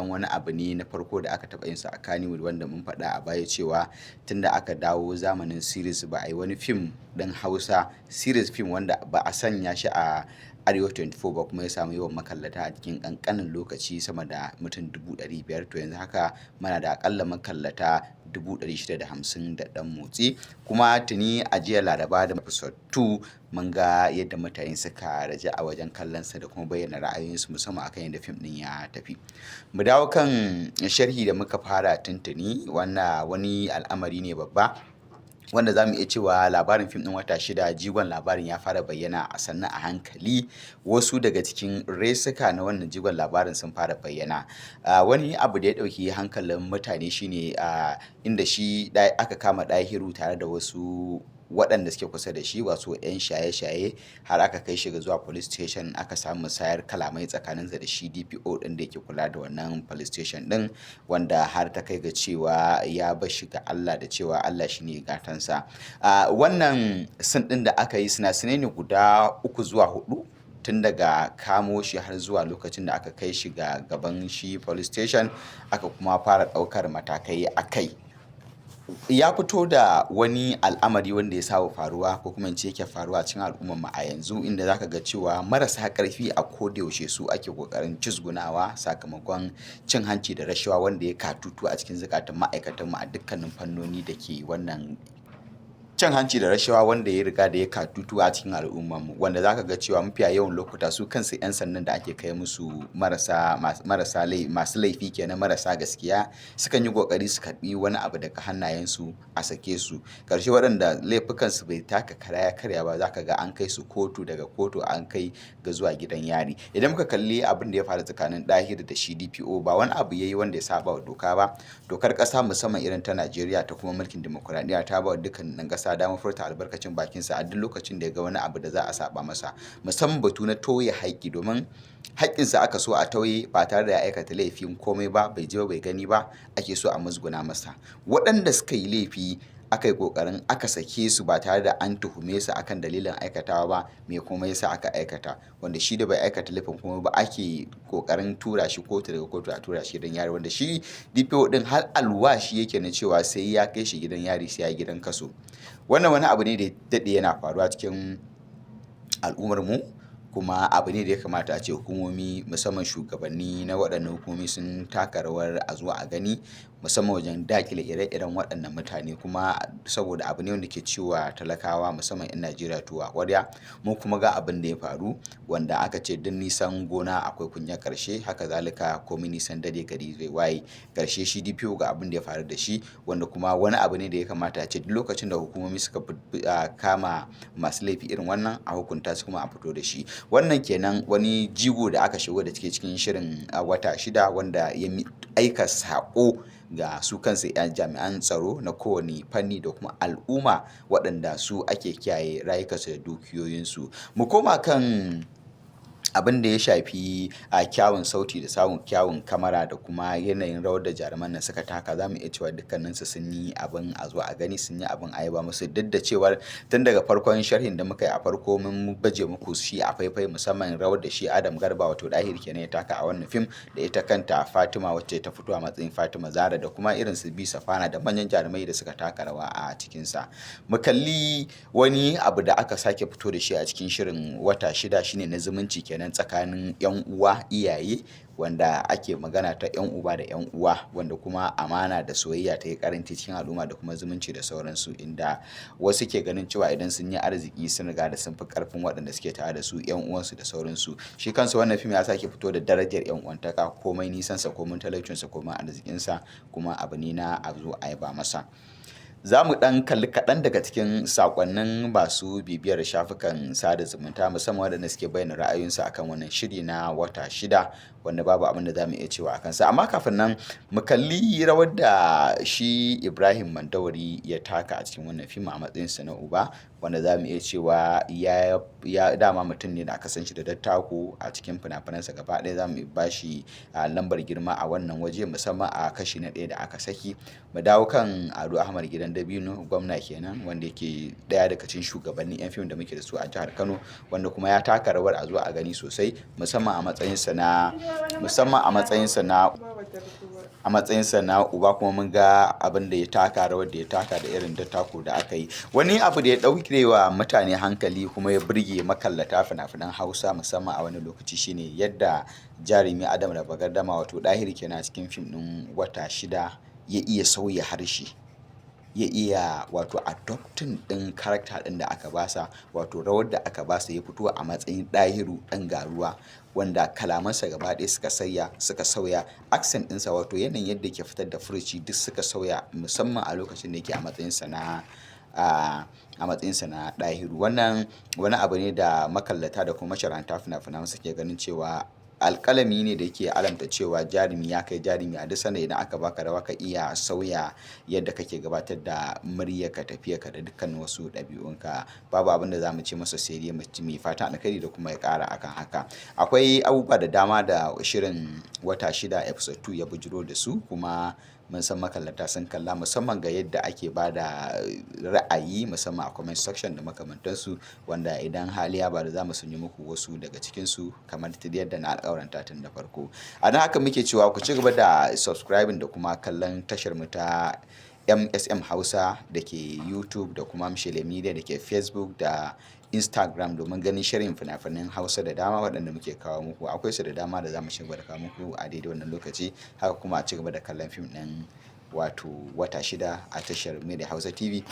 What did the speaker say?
wannan wani abu ne na farko da aka taɓa yin sa a Kannywood, wanda mun faɗa a baya cewa tunda aka dawo zamanin series ba a yi wani fim ɗin Hausa series fim wanda ba a sanya shi a Arewa 24 ba kuma ya samu yawan makallata a cikin ƙanƙanin lokaci sama da mutum 500,000. To yanzu haka muna da aƙalla makallata 650,000 da ɗan motsi, kuma tuni a jiya Laraba da episode 2 mun ga yadda mutane suka raja a wajen kallonsa da kuma bayyana ra'ayoyinsu musamman akan yadda fim ɗin ya tafi. Mu dawo kan sharhi da muka fara tuntuni, wannan wani al'amari ne babba wanda za mu iya cewa labarin fim ɗin Wata Shida jigon labarin ya fara bayyana a sannu a hankali. Wasu daga cikin resika na wannan jigon labarin sun fara bayyana. Wani abu da ya ɗauki hankalin mutane shine inda shi aka kama Ɗahiru tare da wasu waɗanda suke kusa da shi, wato 'yan shaye-shaye, har aka kai shi ga zuwa police station, aka samu musayar kalamai tsakaninsa da shi DPO ɗin da yake kula da wannan police station ɗin, wanda har ta kai ga cewa ya bar shi ga Allah da cewa Allah shi ne gatansa. Wannan sin ɗin da aka yi sina-sinai ne guda 3 zuwa 4 tun daga kamo shi har zuwa lokacin da aka kai shi ga gaban shi police station, aka kuma fara ɗaukar matakai a kai. Ya fito da wani al'amari wanda ya saba faruwa ko kuma in ce yake faruwa cikin al'ummarmu a yanzu, inda za ka ga cewa marasa ƙarfi a kodayaushe su ake ƙoƙarin cizgunawa sakamakon cin hanci da rashawa wanda ya katutu a cikin zukatan ma'aikatanmu a dukkanin fannoni da ke wannan cin hanci da rashawa wanda ya riga da ya katutu a cikin al'ummarmu, wanda za ka ga cewa mafiya yawan lokuta su kansu 'yan sandan da ake kai musu masu laifi kenan, marasa gaskiya, sukan yi ƙoƙari su karɓi wani abu daga hannayensu a sake su. Ƙarshe waɗanda laifukansu bai taka kara ya karya ba za ka ga an kai su kotu, daga kotu an kai ga zuwa gidan yari. Idan muka kalli abin da ya faru tsakanin Ɗahiru da shi DPO, ba wani abu ya yi wanda ya saba wa doka ba. Dokar ƙasa musamman irin ta Najeriya ta kuma mulkin dimokuraɗiyya ta ba wa dukkanin ɗan ƙasa damar furta albarkacin bakinsa a duk lokacin da ya ga wani abu da za a saba masa, musamman batu na tauye haƙƙi, domin haƙƙinsa aka so a tauye ba tare da ya aikata laifin komai ba, bai ji ba bai gani ba, ake so a musguna masa. Waɗanda suka yi laifi aka yi ƙoƙarin aka sake su ba tare da an tuhume su akan dalilin aikatawa ba, me kuma yasa aka aikata, wanda shi da bai aikata laifin komai ba ake ƙoƙarin tura shi kotu, daga kotu a tura shi gidan yari, wanda shi DPO ɗin har alwashi yake na cewa sai ya kai shi gidan yari, sai ya yi gidan kaso. Wannan wani abu ne da ya daɗe yana faruwa cikin al'ummarmu, kuma abu ne da ya kamata a ce hukumomi musamman shugabanni na waɗannan hukumomi sun taka rawar a zo a gani, musamman wajen daƙile ire-iren waɗannan mutane, kuma saboda abu ne wanda ke ciwa talakawa musamman 'yan Najeriya tuwo a ƙwarya. Mun kuma ga abin da ya faru, wanda aka ce duk nisan gona akwai kunyar ƙarshe, haka zalika komai nisan dare gari zai waye. Ƙarshe shi DPO ga abin da ya faru da shi, wanda kuma wani abu ne da ya kamata a ce duk lokacin da hukumomi suka kama masu laifi irin wannan, a hukunta su kuma a fito da shi. Wannan kenan wani jigo da aka shigo da cikin shirin Wata Shida, wanda ya aika saƙo ga su kansu 'yan jami'an tsaro na kowane fanni da kuma al'umma waɗanda su ake kiyaye rayukansu da dukiyoyinsu. Mu koma kan abin da ya shafi kyawun sauti da samun kyawun kamara da kuma yanayin rawar da jaruman nan suka taka, za mu iya cewa dukkaninsu sun yi abin a zo a gani, sun yi abin a yaba musu, duk da cewar tun daga farkon sharhin da muka yi a farko mun baje muku shi a faifai, musamman rawar da shi Adam Garba wato Ɗahir kenan ya taka a wannan fim, da ita kanta Fatima wacce ta fito a matsayin Fatima Zahra, da kuma irin su Bi Safana da manyan jarumai da suka taka rawa a cikinsa. Mu kalli wani abu da aka sake fito da shi a cikin shirin Wata Shida, shine na zumunci kenan tsakanin 'yan uwa, iyaye, wanda ake magana ta 'yan uba da 'yan uwa, wanda kuma amana da soyayya ta yi karanci cikin al'umma da kuma zumunci da sauransu, inda wasu ke ganin cewa idan sun yi arziki sun riga da sun fi ƙarfin waɗanda suke tare da su 'yan uwansu da sauransu. Shi kansa wannan fim ya sake fito da darajar 'yan uwantaka, komai nisansa, komai talaucinsa, komai arzikinsa, kuma abu ne na a zo a yaba masa. Za mu ɗan kalli kaɗan daga cikin saƙonnin masu bibiyar shafukan sada zumunta, musamman waɗanda suke bayyana ra'ayoyinsu akan wannan shiri na Wata Shida, wanda babu abin da za mu iya cewa a kansa. Amma kafin nan mu kalli rawar da shi Ibrahim Mandawari ya taka a cikin wannan fim a matsayinsa na uba, wanda za mu iya cewa ya dama mutum ne da aka san shi da dattako a cikin fina-finansa gaba ɗaya. Za mu ba shi lambar girma a wannan waje, musamman a kashi na 1 da aka saki. Mu dawo kan Ado Ahmad Gidan Dan Dabino gwamna kenan, wanda yake ɗaya daga cikin shugabannin 'yan fim da muke da su a jihar Kano, wanda kuma ya taka rawar a zo a gani sosai, musamman a matsayinsa na uba, kuma mun ga abin da ya taka, rawar da ya taka da irin dattako da aka yi. Wani abu da ya ɗaurewa mutane hankali kuma ya burge makallata fina-finan Hausa musamman a wani lokaci shine yadda jarumi Adam Raba Gardama wato Ɗahiru kenan a cikin fim ɗin Wata Shida ya iya sauya harshe, ya iya wato adopting ɗin character ɗin da aka basa, wato rawar da aka basa ya fito a matsayin Ɗahiru ɗan garuwa, wanda kalamansa gaba ɗaya suka sauya, accent ɗinsa wato yanayin yadda yake fitar da furuci duk suka sauya, musamman a lokacin da yake a matsayinsa na Ɗahiru. Wannan wani abu ne da makallata da kuma masharhanta fina-finan suke ganin cewa alƙalami ne da yake alamta cewa jarumi ya kai jarumi a duk sanda idan aka baka rawa ka iya sauya yadda kake gabatar da muryarka, tafiyarka da dukkan wasu ɗabi'unka. Babu abin da za mu ce masa sai dai mai fatan alkhairi da kuma ya ƙara akan haka. Akwai abubuwa da dama da shirin Wata Shida episode 2 ya bujiro da su, kuma mun san makallata sun kalla, musamman ga yadda ake ba da ra'ayi musamman a comment section da makamantansu, wanda idan hali ya bada za mu sanya muku wasu daga cikinsu kamar yadda na alƙawaranta tun da farko. A don haka muke cewa ku ci gaba da subscribing da kuma kallon tashar mu ta MSM Hausa da ke YouTube da kuma Mshele Media da ke Facebook da Instagram domin ganin shirin fina-finan Hausa da dama waɗanda muke kawo muku. Akwai su da dama da za mu ci gaba da kawo muku a daidai wannan lokaci. Haka kuma a ci gaba da kallon fim ɗin wato Wata Shida a tashar Media Hausa TV.